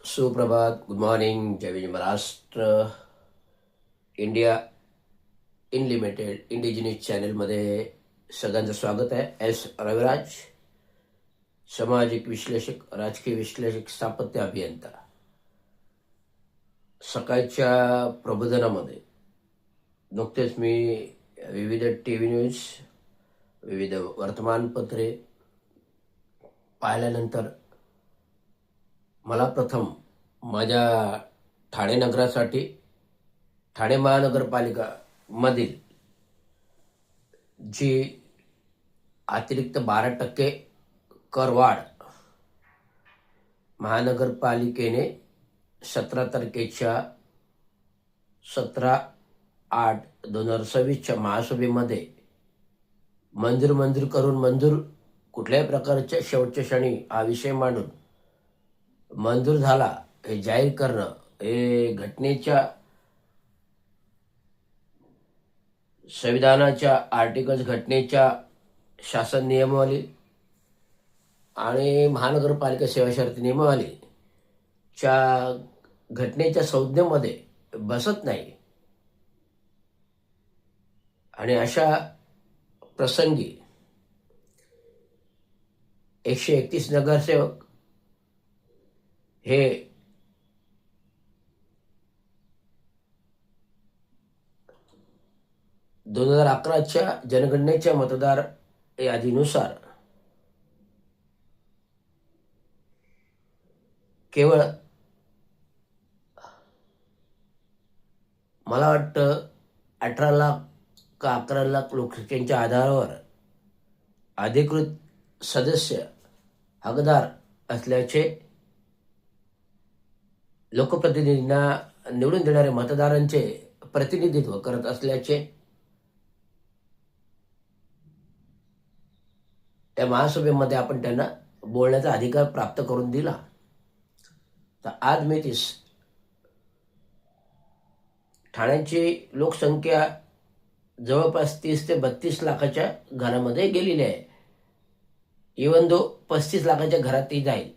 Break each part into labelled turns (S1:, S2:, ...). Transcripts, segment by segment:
S1: सुप्रभात, good morning, जय विजय Maharashtra. India in limited indigenous चॅनलमध्ये सगळ्यांचं स्वागत आहे. एस रविराज, सामाजिक विश्लेषक, राजकीय विश्लेषक, स्थापत्य अभियंता. सकाळच्या प्रबोधनामध्ये नुकतेच मी विविध टी व्ही न्यूज, विविध वर्तमानपत्रे पाहिल्यानंतर मला प्रथम माझ्या ठाणे नगरासाठी, ठाणे महानगरपालिका मधील जी अतिरिक्त 12% करवाढ महानगरपालिकेने 17/8/2026 महासभेमध्ये मंजूर करून कुठल्याही प्रकारच्या शेवटच्या क्षणी हा विषय मांडून मंजूर झाला हे जाहीर करणं, हे घटनेच्या, संविधानाच्या आर्टिकल्स, घटनेच्या शासन नियमावली आणि महानगरपालिका सेवा शर्ती नियमावलीच्या घटनेच्या संज्ञेमध्ये बसत नाही. आणि अशा प्रसंगी 131 नगरसेवक हे (2011च्या जनगणनेच्या मतदार यादीनुसार केवळ मला वाटतं 18 लाख का 11 लाख लोकसंख्येच्या आधारावर अधिकृत सदस्य हकदार असल्याचे, लोकप्रतिनिधींना निवडून देणाऱ्या मतदारांचे प्रतिनिधित्व करत असल्याचे या महासभेमध्ये आपण त्यांना बोलण्याचा अधिकार प्राप्त करून दिला. तर आज मी ठाण्याची लोकसंख्या जवळपास 30 ते 32 लाखाच्या घरामध्ये गेलेली आहे. इवन दो 35 लाखाच्या घरात ती जाईल.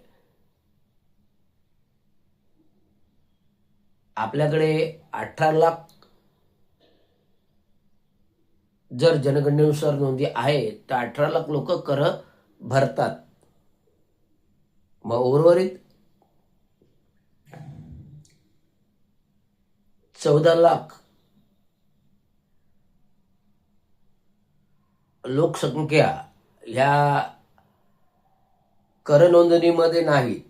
S1: आपल्याकडे 18 लाख जर जनगणनेनुसार नोंदी आहे तर 18 लाख लोक कर भरतात. मग उर्वरित 14 लाख लोकसंख्या ह्या कर नोंदणीमध्ये नाहीत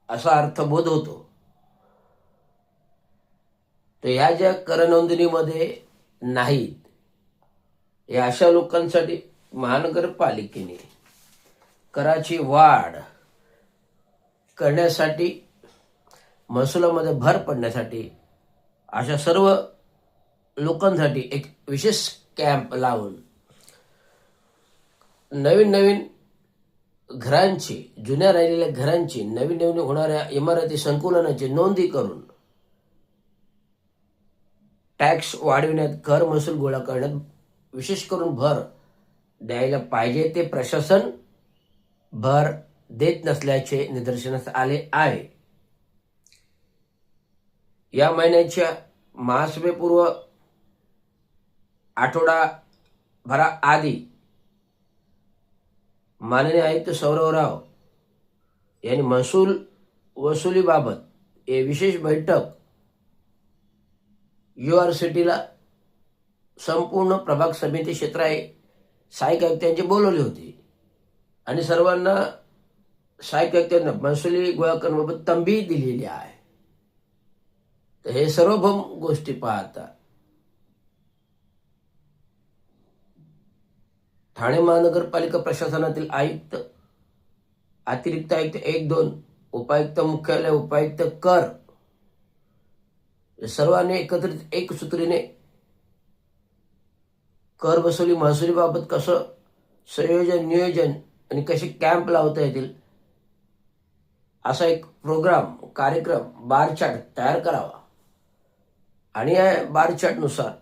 S1: असा अर्थबोध होतो. तर ह्या ज्या कर नोंदणीमध्ये नाहीत, या अशा लोकांसाठी महानगरपालिकेने कराची वाढ करण्यासाठी, महसुलामध्ये भर पडण्यासाठी अशा सर्व लोकांसाठी एक विशेष कॅम्प लावून नवीन घरांची, जुन्या राहिलेल्या घरांची, नवीन होणाऱ्या इमारती संकुलनाची नोंदी करून टॅक्स वाढविण्यात, कर महसूल गोळा करण्यात विशेष करून भर द्यायला पाहिजे. ते प्रशासन भर देत नसल्याचे निदर्शनास आले आहे. या महिन्याच्या महासभेपूर्व आठवडाभराआधी माननीय आयुक्त सौरव राव यांनी महसूल वसुलीबाबत एक विशेष बैठक URCTला संपूर्ण प्रभाग समिती क्षेत्र आहे सहाय्यक आयुक्तांची बोलवली होती आणि सर्वांना, सहाय्यक आयुक्तांना महसुली गोळा करण्याबाबत तंबी दिलेली आहे. तर हे सर्वभौम गोष्टी पाहता ठाणे महानगरपालिका प्रशासनातील आयुक्त, अतिरिक्त आयुक्त 1-2, उपायुक्त मुख्यालय, उपायुक्त कर, सर्वांनी एकत्रित एकसूत्रीने कर वसुली महसुलीबाबत कसं संयोजन, नियोजन आणि कसे कॅम्प लावता येतील असा एक प्रोग्राम, कार्यक्रम, बार चार्ट तयार करावा. आणि या बार चार्टनुसार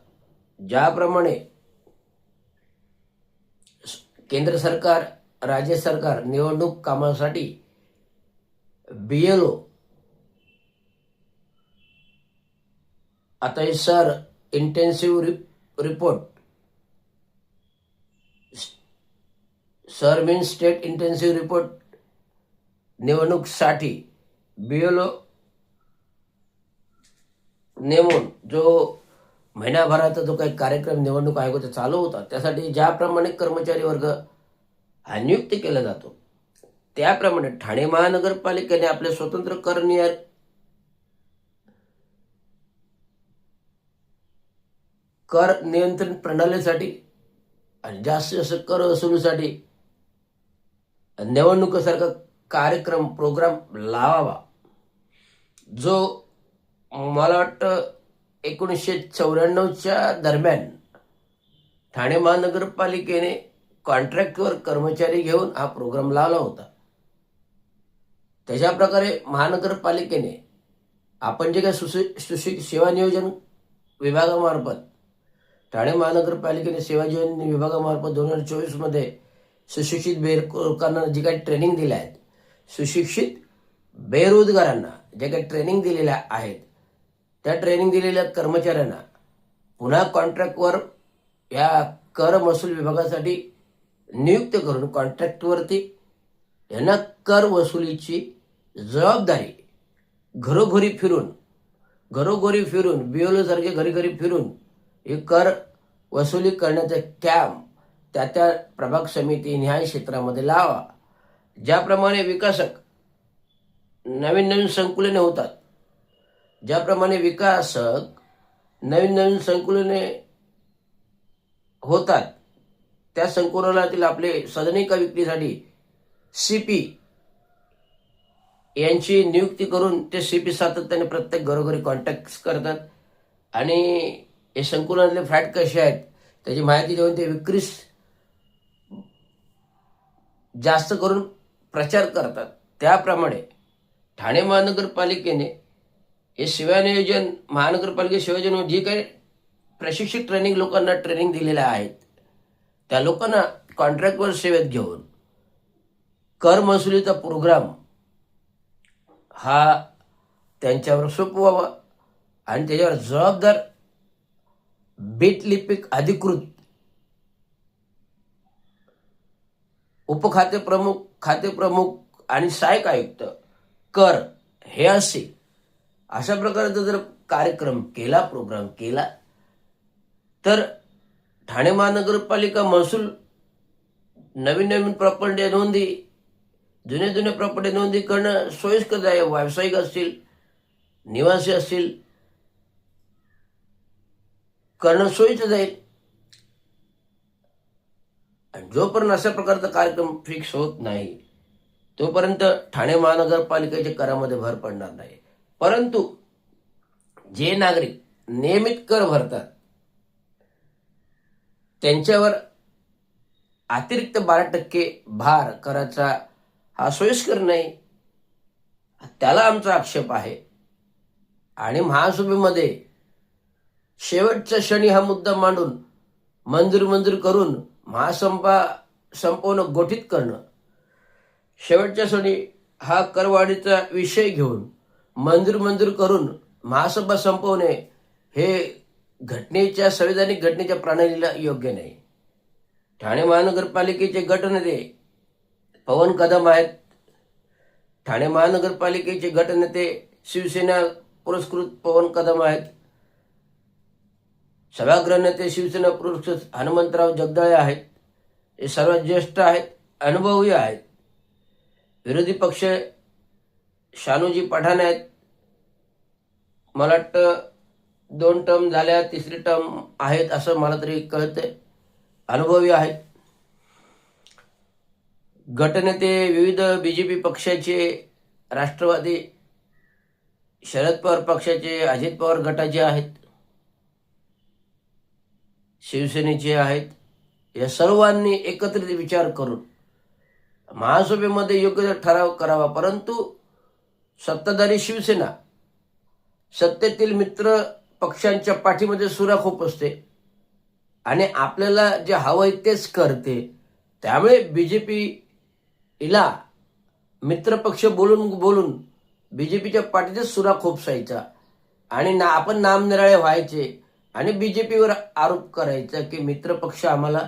S1: ज्याप्रमाणे केंद्र सरकार, राज्य सरकार निवडणूक कामासाठी BLO आता हे sir intensive report, sir means state intensive report निवडणूकसाठी BLO नेमून जो महिनाभराचा जो काही कार्यक्रम निवडणूक आयोगाचा चालू होता, त्यासाठी ज्याप्रमाणे कर्मचारी वर्ग हा नियुक्त केला जातो, त्याप्रमाणे ठाणे महानगरपालिकेने आपले स्वतंत्र कर नियंत्रण प्रणालीसाठी आणि जास्तीत जास्त कर वसुलीसाठी निवडणुकीसारखा कार्यक्रम प्रोग्राम लावावा, जो मला वाटतं 1994च्या दरम्यान ठाणे महानगरपालिकेने कॉन्ट्रॅक्टवर कर्मचारी घेऊन हा प्रोग्राम लावला होता. त्याच्या प्रकारे महानगरपालिकेने आपण जे काही सुशिक्षित सेवा नियोजन विभागामार्फत, ठाणे महानगरपालिकेने सेवा नियोजन विभागामार्फत 2024मध्ये सुशिक्षित लोकांना जे काही ट्रेनिंग दिल्या आहेत, सुशिक्षित बेरोजगारांना जे काही ट्रेनिंग दिलेल्या आहेत, त्या ट्रेनिंग दिलेल्या कर्मचाऱ्यांना पुन्हा कॉन्ट्रॅक्टवर या कर महसूल विभागासाठी नियुक्त करून कॉन्ट्रॅक्टवरती यांना कर वसुलीची जबाबदारी घरोघरी फिरून BLO सारखे घरी घरी फिरून हे कर वसुली करण्याचा कॅम्प त्या प्रभाग समिती न्याय क्षेत्रामध्ये लावा. ज्याप्रमाणे विकासक नवीन संकुलने होतात, ज्याप्रमाणे विकासक नवीन संकुलने होतात, त्या संकुलातील आपले सदनिका विक्रीसाठी CP यांची नियुक्ती करून ते CP सातत्याने प्रत्येक घरोघरी कॉन्टॅक्ट करतात आणि हे संकुलातले फ्लॅट कसे आहेत त्याची माहिती देऊन ते विक्रीस जास्त करून प्रचार करतात. त्याप्रमाणे ठाणे महानगरपालिकेने हे सेवा नियोजन, महानगरपालिका सेवा नियोजन जी काही प्रशिक्षित लोकांना ट्रेनिंग दिलेल्या आहेत, त्या लोकांना कॉन्ट्रॅक्टवर सेवेत घेऊन कर महसुलीचा प्रोग्राम हा त्यांच्यावर सोपवावा आणि त्याच्यावर जबाबदार बीटलिपिक अधिकृत उपखाते प्रमुख, खाते प्रमुख आणि सहाय्यक आयुक्त कर हे असे अशा प्रकारचा जर कार्यक्रम केला, प्रोग्राम केला, तर ठाणे महानगरपालिका महसूल नवीन प्रॉपर्टी नोंदी, जुन्या प्रॉपर्टी नोंदी करणं सोयीस्कर आहे. व्यावसायिक असतील, निवासी असतील, करणं सोयीचं जाईल. आणि जोपर्यंत अशा प्रकारचा कार्यक्रम फिक्स होत नाही तोपर्यंत ठाणे महानगरपालिकेच्या करामध्ये भर पडणार नाही. परंतु जे नागरिक नियमित कर भरतात त्यांच्यावर अतिरिक्त 12% भार करायचा हा सोयीस्कर नाही, त्याला आमचा आक्षेप आहे. आणि महासभेमध्ये शेवटच्या क्षणी हा मुद्दा मांडून मंजूर करून संपवणं गोठीत करणं, शेवटच्या क्षणी हा करवाढीचा विषय घेऊन मंजूर करून महासभा संपवणे हे संवैधानिक घटनेच्या प्रणालीला योग्य नाही. ठाणे महानगरपालिकेचे गटनेते पवन कदम आहेत. ठाणे महानगरपालिकेचे गटनेते शिवसेना पुरस्कृत पवन कदम आहेत. सभागृह नेते शिवसेना पुरस्कृत हनुमंतराव जगदाळे आहेत. हे सर्वात ज्येष्ठ आहेत, अनुभवी आहेत. विरोधी पक्ष शानूजी पठाण आहेत. मला वाटतं 2 टर्म झाल्या, 3री टर्म आहेत असं मला तरी कळतंय, अनुभवी आहेत. गटनेते विविध BJP पक्षाचे, राष्ट्रवादी, शरद पवार पक्षाचे, अजित पवार गटाचे आहेत, शिवसेनेचे आहेत. या सर्वांनी एकत्रित विचार करून महासभेमध्ये योग्य ठराव करावा. परंतु सत्ताधारी शिवसेना सत्तेतील मित्र पक्षांच्या पाठीमध्ये सुराखोप असते आणि आपल्याला जे हवंय तेच करते. त्यामुळे BJPला मित्रपक्ष बोलून BJPच्या पाठीतच सुरा खोपसायचा. आणि आपण नामनिराळे व्हायचे आणि बीजेपीवर आरोप करायचा की मित्रपक्ष आम्हाला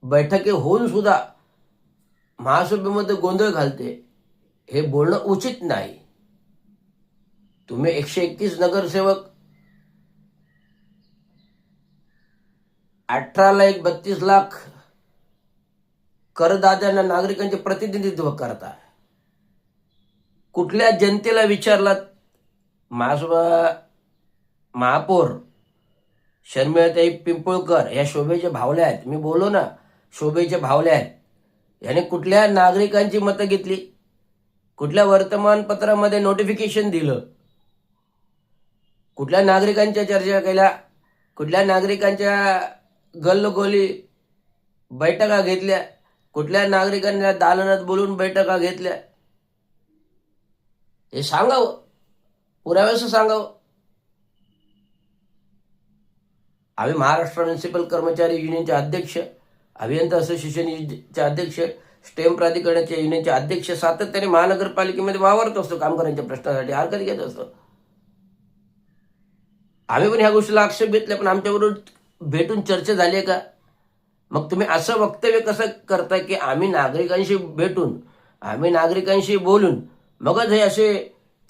S1: बैठकी होऊन सुद्धा महासभेमध्ये गोंधळ घालते, हे बोलणं उचित नाही. तुम्ही 131 नगरसेवक, 18,32,00,000 करदात्यांना, नागरिकांचे प्रतिनिधित्व करता. कुठल्या जनतेला विचारलात? महापौर शर्मिळाताई पिंपळकर या शोभेच्या भावल्या आहेत, मी बोललो ना शोभेच्या भावल्या आहेत, याने कुठल्या नागरिकांची मतं घेतली? कुठल्या वर्तमानपत्रामध्ये नोटिफिकेशन दिलं? कुठल्या नागरिकांच्या चर्चा केल्या? कुठल्या नागरिकांच्या गल्लोगल्ली बैठका घेतल्या? कुठल्या नागरिकांना दालनात बोलून बैठका घेतल्या? हे सांगावं, पुराव्याचं सांगावं. आम्ही महाराष्ट्र म्युनिसिपल कर्मचारी युनियनचे अध्यक्ष, अभियंता असोसिएशनचे अध्यक्ष, स्टेम प्राधिकरणाच्या युनियनचे अध्यक्ष सातत्याने महानगरपालिकेमध्ये वावरत असतो कामगारांच्या प्रश्नासाठी, हरकत घेत असतो. आम्ही पण ह्या गोष्टीला आक्षेप घेतला, पण आमच्याबरोबर भेटून चर्चा झाली आहे का? मग तुम्ही असं वक्तव्य कसं करताय की आम्ही नागरिकांशी भेटून, आम्ही नागरिकांशी बोलून मगच हे असे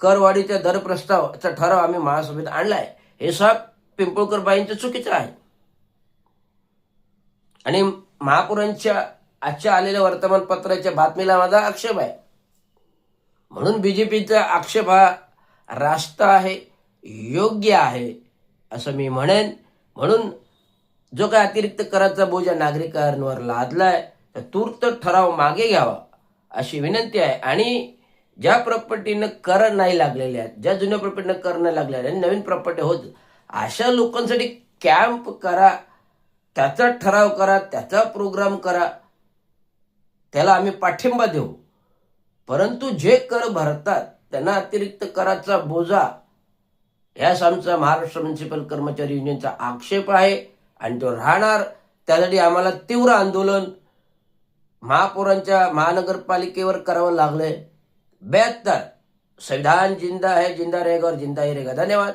S1: करवाढीच्या दर प्रस्तावाचा ठराव आम्ही महासभेत आणलाय? हे साहेब पिंपळकर बाईंचं चुकीचं आहे. आणि महापौरांच्या आजच्या आलेल्या वर्तमानपत्राच्या बातमीला माझा आक्षेप आहे. म्हणून बीजेपीचा आक्षेप हा रास्त आहे, योग्य आहे असं मी म्हणेन. म्हणून जो काय अतिरिक्त कराचा बोजा नागरिकांवर लादलाय तर तूर्त ठराव मागे घ्यावा अशी विनंती आहे. आणि ज्या प्रॉपर्टीनं कर नाही लागलेले आहेत, ज्या जुन्या प्रॉपर्टीनं कर नाही लागलेले आहेत, नवीन प्रॉपर्टी होत, अशा लोकांसाठी कॅम्प करा, त्याचा ठराव करा, त्याचा प्रोग्राम करा, त्याला आम्ही पाठिंबा देऊ. परंतु जे कर भरतात त्यांना अतिरिक्त कराचा बोजा, यास आमचा महाराष्ट्र म्युनिसिपल कर्मचारी युनियनचा आक्षेप आहे आणि तो राहणार. त्यासाठी आम्हाला तीव्र आंदोलन महापौरांच्या महानगरपालिकेवर करावं लागलंय. 72 संविधान जिंदा है, जिंदा रहेगा और जिंदा ही रहेगा. धन्यवाद.